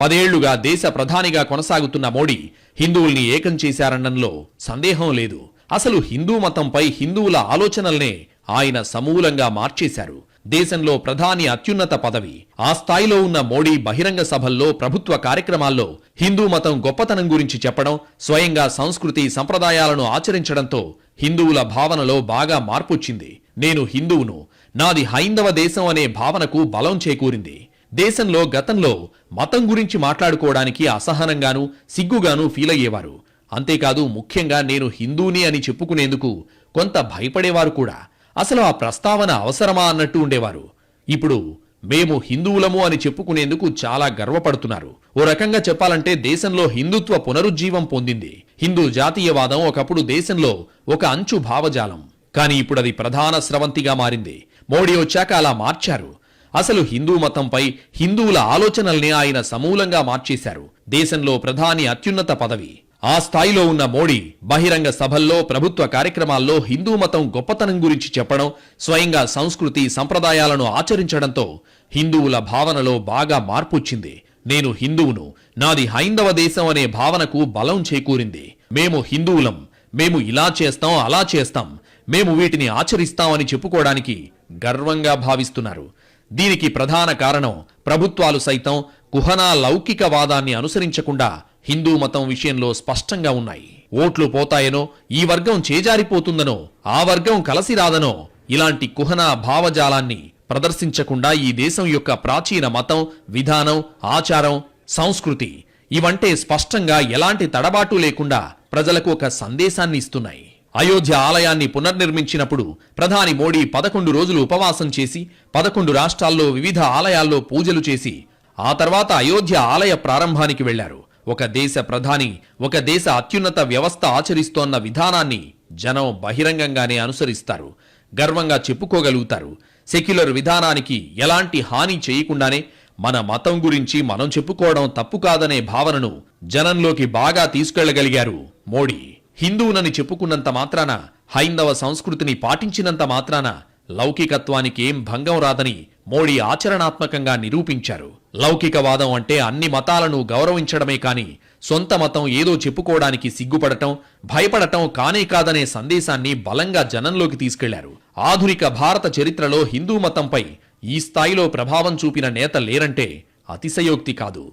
10 ఏళ్లుగా దేశ ప్రధానిగా కొనసాగుతున్న మోడీ హిందువుల్ని ఏకం చేశారనడంలో సందేహం లేదు. అసలు హిందూ మతంపై హిందువుల ఆలోచనల్నే ఆయన సమూలంగా మార్చేశారు. దేశంలో ప్రధాని అత్యున్నత పదవి. ఆ స్థాయిలో ఉన్న మోడీ బహిరంగ సభల్లో, ప్రభుత్వ కార్యక్రమాల్లో హిందూ మతం గొప్పతనం గురించి చెప్పడం, స్వయంగా సంస్కృతి సంప్రదాయాలను ఆచరించడంతో హిందువుల భావనలో బాగా మార్పొచ్చింది. నేను హిందువును, నాది హైందవ దేశం అనే భావనకు బలం చేకూరింది. దేశంలో గతంలో మతం గురించి మాట్లాడుకోవడానికి అసహనంగానూ సిగ్గుగానూ ఫీల్ అయ్యేవారు. అంతేకాదు, ముఖ్యంగా నేను హిందూని అని చెప్పుకునేందుకు కొంత భయపడేవారు కూడా. అసలు ఆ ప్రస్తావన అవసరమా అన్నట్టు ఉండేవారు. ఇప్పుడు మేము హిందువులము అని చెప్పుకునేందుకు చాలా గర్వపడుతున్నారు. ఓ రకంగా చెప్పాలంటే దేశంలో హిందుత్వ పునరుజ్జీవం పొందింది. హిందూ జాతీయవాదం ఒకప్పుడు దేశంలో ఒక అంచు భావజాలం. కానీ ఇప్పుడది ప్రధాన స్రవంతిగా మారింది. మోడీ వచ్చాక అలా మార్చారు. అసలు హిందూ మతంపై హిందువుల ఆలోచనల్ని ఆయన సమూలంగా మార్చేశారు. దేశంలో ప్రధాని అత్యున్నత పదవి. ఆ స్థాయిలో ఉన్న మోడీ బహిరంగ సభల్లో, ప్రభుత్వ కార్యక్రమాల్లో హిందూ మతం గొప్పతనం గురించి చెప్పడం, స్వయంగా సంస్కృతి సంప్రదాయాలను ఆచరించడంతో హిందువుల భావనలో బాగా మార్పొచ్చింది. నేను హిందువును, నాది హైందవ దేశం అనే భావనకు బలం చేకూరింది. మేము హిందువులం, మేము ఇలా చేస్తాం, అలా చేస్తాం, మేము వీటిని ఆచరిస్తామని చెప్పుకోవడానికి గర్వంగా భావిస్తున్నారు. దీనికి ప్రధాన కారణం ప్రభుత్వాలు సైతం కుహనా లౌకికవాదాన్ని అనుసరించకుండా హిందూ మతం విషయంలో స్పష్టంగా ఉన్నాయి. ఓట్లు పోతాయనో, ఈ వర్గం చేజారిపోతుందనో, ఆ వర్గం కలసి రాదనో ఇలాంటి కుహనా భావజాలాన్ని ప్రదర్శించకుండా ఈ దేశం యొక్క ప్రాచీన మతం, విధానం, ఆచారం, సంస్కృతి ఇవంటే స్పష్టంగా ఎలాంటి తడబాటు లేకుండా ప్రజలకు ఒక సందేశాన్ని ఇస్తున్నాయి. అయోధ్య ఆలయాన్ని పునర్నిర్మించినప్పుడు ప్రధాని మోడీ 11 రోజులు ఉపవాసం చేసి 11 రాష్ట్రాల్లో వివిధ ఆలయాల్లో పూజలు చేసి ఆ తర్వాత అయోధ్య ఆలయ ప్రారంభానికి వెళ్లారు. ఒక దేశ ప్రధాని, ఒక దేశ అత్యున్నత వ్యవస్థ ఆచరిస్తోన్న విధానాన్ని జనం బహిరంగంగానే అనుసరిస్తారు, గర్వంగా చెప్పుకోగలుగుతారు. సెక్యులర్ విధానానికి ఎలాంటి హాని చేయకుండానే మన మతం గురించి మనం చెప్పుకోవడం తప్పు కాదనే భావనను జనంలోకి బాగా తీసుకెళ్లగలిగారు మోడీ. హిందువునని చెప్పుకున్నంత మాత్రాన, హైందవ సంస్కృతిని పాటించినంత మాత్రాన లౌకికత్వానికి ఏం భంగం రాదని మోడీ ఆచరణాత్మకంగా నిరూపించారు. లౌకికవాదం అంటే అన్ని మతాలను గౌరవించడమే కాని సొంత మతం ఏదో చెప్పుకోవడానికి సిగ్గుపడటం, భయపడటం కానే కాదనే సందేశాన్ని బలంగా జనంలోకి తీసుకెళ్లారు. ఆధునిక భారత చరిత్రలో హిందూ మతంపై ఈ స్థాయిలో ప్రభావం చూపిన నేత లేరంటే అతిశయోక్తి కాదు.